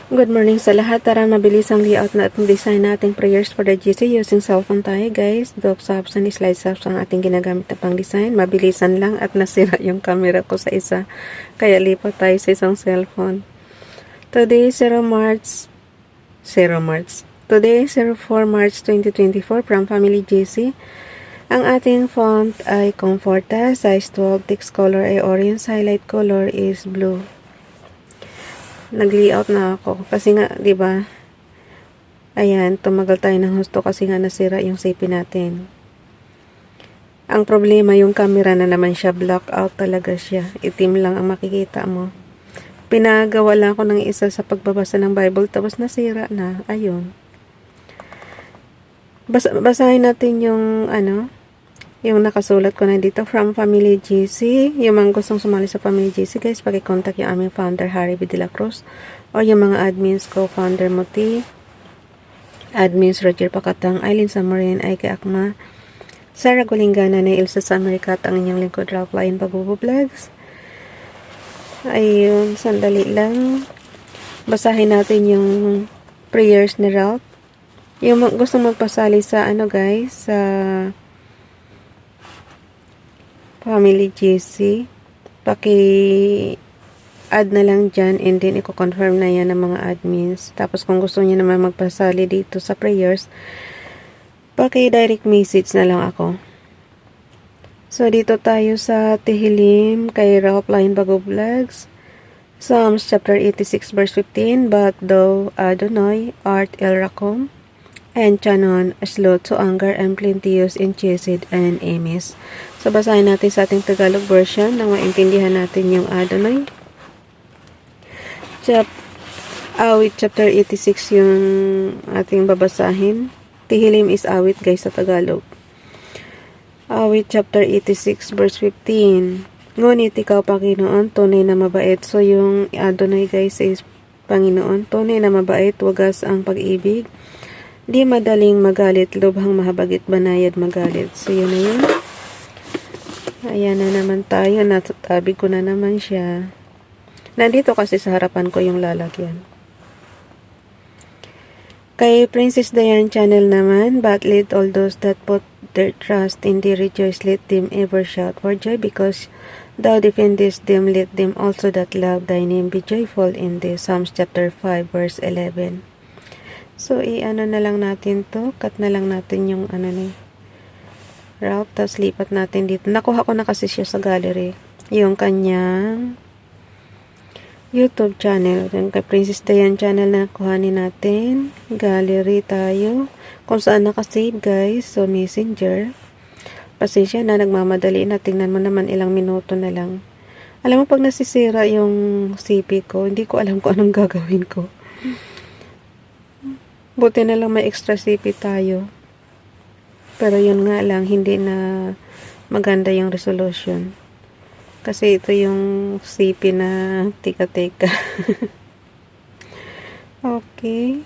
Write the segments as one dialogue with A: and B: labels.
A: Good morning sa lahat. Tara, mabilis ang layout na at design nating prayers for the GC using cellphone tayo, guys. Docs apps and slides apps ang ating ginagamit na pang design. Mabilisan lang at nasira yung camera ko sa isa. Kaya lipat tayo sa isang cellphone. Today, 0 March. Today, 04 March 2024 from Family GC. Ang ating font ay Comforta. Size 12. Text color ay orange. Highlight color is blue. Nag-layout na ako kasi nga, 'di ba? Ayan, tumagal tayo ng husto kasi nga nasira yung CP natin. Ang problema yung camera na naman siya, black out talaga siya. Itim lang ang makikita mo. Pinagawa lang ako ng isa sa pagbabasa ng Bible tapos nasira na. Ayun. Basahin natin yung yung nakasulat ko na dito from Family GC. Yung mga gustong sumali sa Family GC, guys, paki-contact yung aming founder, Harry B. De La Cruz, o yung mga admins ko, founder Muti, admins Roger Pacatang, Aileen Samarin, Aike Akma, Sarah Golingana, na Ilsa sa Amerika, at ang inyong lingkod, Ralph Lion Pagbubo-Vlogs. Ayun, sandali lang. Basahin natin yung prayers ni Ralph. Yung gustong magpasali sa guys, sa Family GC, paki-add na lang dyan and then i-confirm na yan ng mga admins. Tapos kung gusto niyo naman magpasali dito sa prayers, paki-direct message na lang ako. So dito tayo sa Tehillim kay Ralph Lion Pagbubo-Vlogs. Psalms chapter 86 verse 15, But thou, Adonai, art El Rakom, and Chanon, slow to anger, and plenteous in chesed and emis. So, basahin natin sa ating Tagalog version nang maintindihan natin yung Adonai. Awit chapter 86 yung ating babasahin. Tehillim is awit, guys, sa Tagalog. Awit chapter 86 verse 15. Ngunit ikaw, Panginoon, tunay na mabait. So, yung Adonai, guys, is Panginoon, tunay na mabait, wagas ang pag-ibig. Di madaling magalit, lubhang mahabagit, banayad magalit. So, yun na yun. Ayan na naman tayo. Natatabi ko na naman siya. Nandito kasi sa harapan ko yung lalagyan. Kay Princess Diane Channel naman, but let all those that put their trust in thee rejoice, let them ever shout for joy, because thou defendest them, let them also that love thy name be joyful in thee. Psalms chapter 5 verse 11. So, na lang natin to. Cut na lang natin yung ni Ralph. Tapos, lipat natin dito. Nakuha ko na kasi siya sa gallery. Yung kanyang YouTube channel. Yung kay Princess Diane channel na kuhanin natin. Gallery tayo. Kung saan nakasave, guys. So, Messenger. Pasensya na, nagmamadali na. Tingnan mo naman ilang minuto na lang. Alam mo, pag nasisira yung CP ko, hindi ko alam kung anong gagawin ko. Buti na lang may extra CP tayo. Pero yun nga lang, hindi na maganda yung resolution. Kasi ito yung CP na tika-tika. Okay.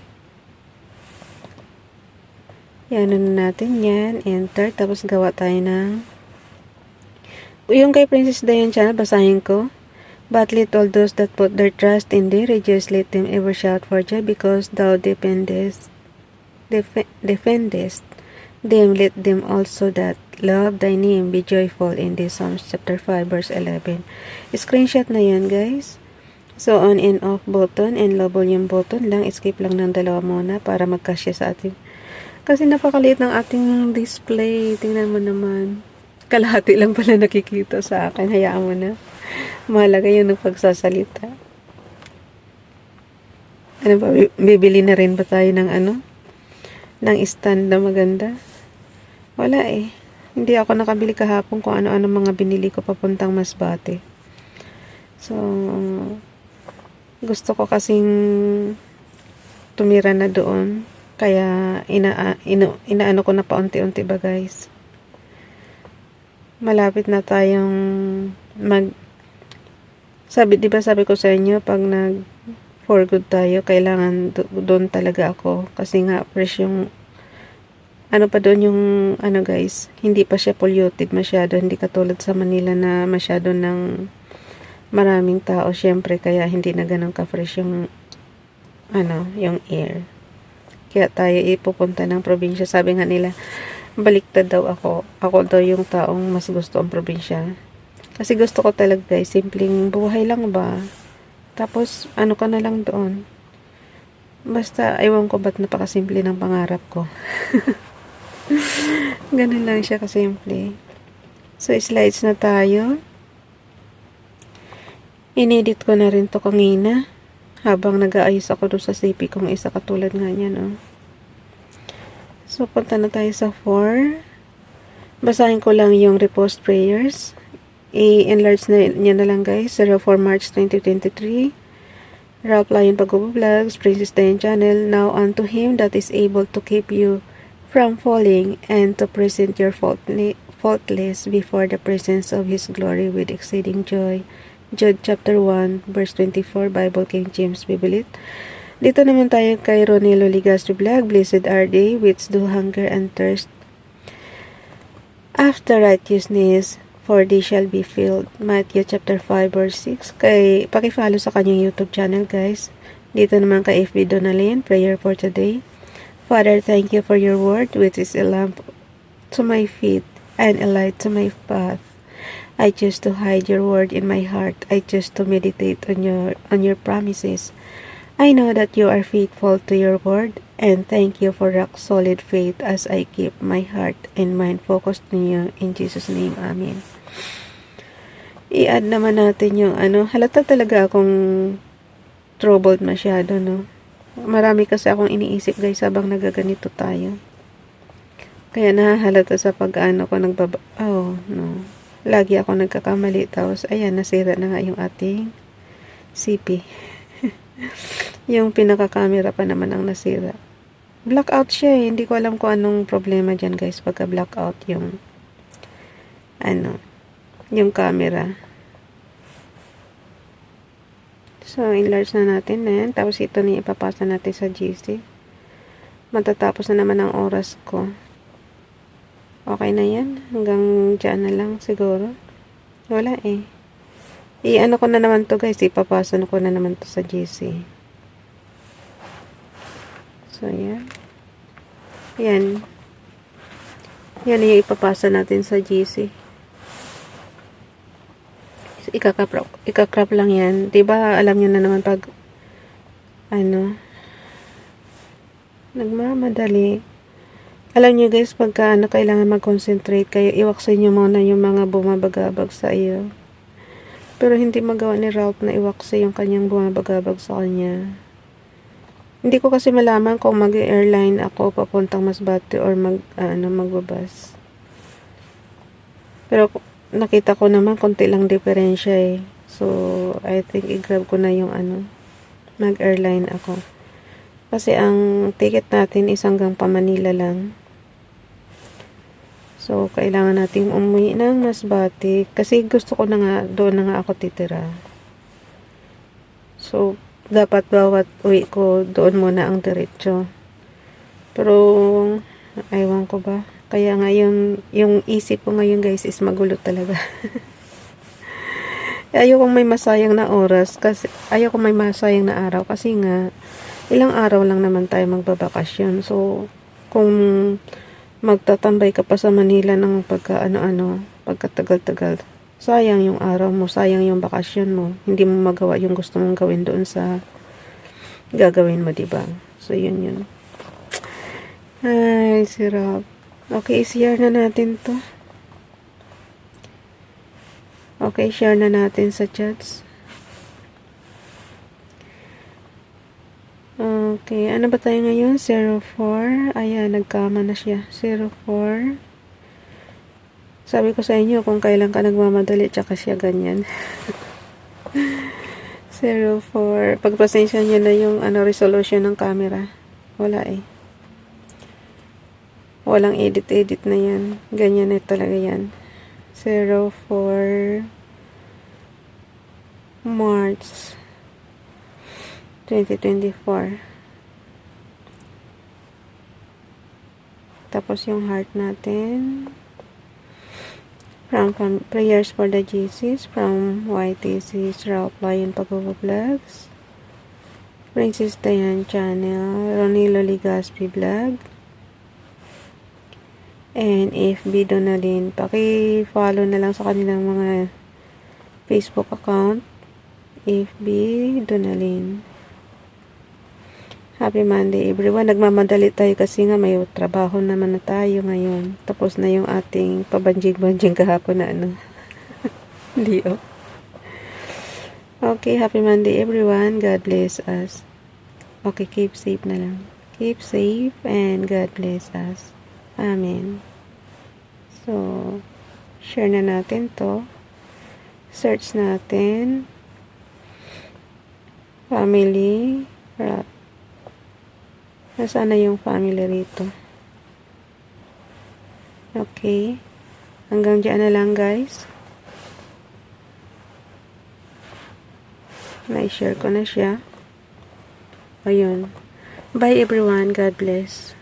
A: Yan na natin yan. Enter. Tapos gawa tayo ng yung kay Princess Diane channel, basahin ko. But let all those that put their trust in thee rejoice, let them ever shout for joy, because thou defendest them, let them also that love thy name be joyful in thee. Psalms chapter 5 verse 11. Screenshot na yan, guys. So, on and off button and low volume button lang. Skip lang ng dalawa muna para magkasya sa ating. Kasi napakaliit ng ating display. Tingnan mo naman. Kalahati lang pala nakikita sa akin. Hayaan mo na. Mahalaga yung nagpagsasalita. Ano ba? Bibili na rin ba tayo ng ng stand na maganda? Wala eh. Hindi ako nakabili kahapon kung ano-ano mga binili ko papuntang Masbate. So, gusto ko kasing tumira na doon. Kaya, inaano ko na paunti-unti ba, guys? Malapit na tayong di ba sabi ko sa inyo, pag for good tayo, kailangan doon talaga ako. Kasi nga, fresh yung, pa doon yung, guys, hindi pa siya polluted masyado. Hindi katulad sa Manila na masyado ng maraming tao, syempre, kaya hindi na ganun ka-fresh yung yung air. Kaya tayo ipupunta ng probinsya. Sabi nga nila, baliktad daw ako. Ako daw yung taong mas gusto ang probinsya. Kasi gusto ko talaga guys, simpleng buhay lang ba. Tapos, ka na lang doon. Basta, ewan ko ba't napakasimple ng pangarap ko. Ganun lang siya kasimple. So, slides na tayo. Inedit ko na rin to kanina. Habang nag-aayos ako doon sa CP kong isa katulad nga niya, no. So, punta na tayo sa 4. Basahin ko lang yung repost prayers. I-enlarge niya na lang guys. 04 March 2023. Ralph Lion Pag-Vlogs, Princess Diane Channel. Now unto Him that is able to keep you from falling and to present your faultless before the presence of His glory with exceeding joy. Jude chapter 1 verse 24, Bible King James Bible. Dito naman tayo kay Ronelo Ligaspi Vlog. Blessed are they which do hunger and thirst after righteousness, for they shall be filled. Matthew chapter 5 verse 6. Paki-follow sa kanyang YouTube channel guys. Dito naman kay FB Donalyn, prayer for today. Father, thank you for your word, which is a lamp to my feet and a light to my path. I choose to hide your word in my heart. I choose to meditate on your promises. I know that you are faithful to your word, and thank you for rock solid faith as I keep my heart and mind focused on you. In Jesus' name, Amen. I-add naman natin yung halata talaga akong troubled masyado, no. Marami kasi akong iniisip guys habang nagaganito tayo. Kaya nahahalata sa pag-ano ko no. Lagi ako nagkakamali. Tapos, ayan, nasira na nga yung ating CP. Yung pinaka-camera pa naman ang nasira. Blackout siya eh. Hindi ko alam kung anong problema dyan guys. Pagka blackout yung yung camera. So, enlarge na natin na yan. Tapos, ito na ipapasa natin sa GC. Matatapos na naman ang oras ko. Okay na yan. Hanggang dyan na lang siguro. Wala eh. I-ano ko na naman to guys. Ipapasa ko na naman to sa GC. So, yan. Yan. Yan yung ipapasa natin sa GC. So, ikakrap lang yan. Diba alam nyo na naman pag nagmamadali. Alam nyo guys, pagka kailangan mag-concentrate kayo, iwaksin nyo muna yung mga bumabagabag sa iyo. Pero hindi magawa ni Ralph na iwaksin yung kanyang bumabagabag sa kanya. Hindi ko kasi malaman kung mag-airline ako papuntang Masbate or magbabas. Pero nakita ko naman konti lang diferensya eh. So, I think i-grab ko na yung mag-airline ako. Kasi ang ticket natin is hanggang pa Manila lang. So, kailangan natin umuwi ng Masbate. Kasi gusto ko na nga, doon na nga ako titira. So, dapat bawat uwi ko, doon muna ang diretso. Pero, aywan ko ba. Kaya ngayon, yung isip ko ngayon guys is magulo talaga. Ayokong may masayang na oras. Ayokong may masayang na araw. Kasi nga, ilang araw lang naman tayo magbabakasyon. So, kung magtatambay ka pa sa Manila ng pagkatagal-tagal, sayang yung araw mo, sayang yung bakasyon mo. Hindi mo magawa yung gusto mong gawin doon sa gagawin mo, diba? So, yun. Ay, sirap. Okay, share na natin to. Okay, share na natin sa chats. Okay, ano ba tayo ngayon? 04. Ayan, nagkama na siya. 04. Sabi ko sa inyo kung kailan ka nagmamadali, tsaka siya ganyan. 04. Pagpasensya niyo na yung resolution ng camera. Wala eh. Walang edit na yan. Ganyan na talaga yan. 04 March 2024. Tapos yung heart natin. From prayers for the GCs from YTC's Ralph Lion Pag-Vlogs. Princess Diane Channel, Ronilo Ligaspi Vlog, and FB Donalyn. Paki-follow na lang sa kanilang mga Facebook account, FB Donalyn. Happy Monday everyone. Nagmamadali tayo kasi nga may trabaho naman na tayo ngayon. Tapos na yung ating pabanjing-banjing kahapon na ano. Hindi oh. Okay, happy Monday everyone. God bless us. Okay, keep safe na lang. Keep safe and God bless us. Amen. So, share na natin to. Search natin. Family. Nasaan na yung family rito? Okay. Hanggang dyan na lang guys. Na-share ko na siya. Ayun. Bye everyone. God bless.